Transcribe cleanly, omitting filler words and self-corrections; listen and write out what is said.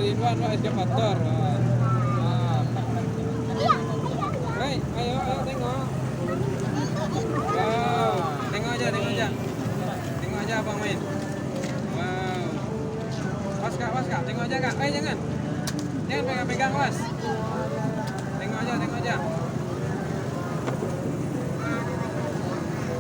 Ridwan Pak eskavator. Wah. Hei, ayo tengok. Wow, tengok aja. Tengok aja Abang main. Wow. Was Kak, tengok aja Kak. Jangan. Jangan pegang-pegang, Was. Tengok aja.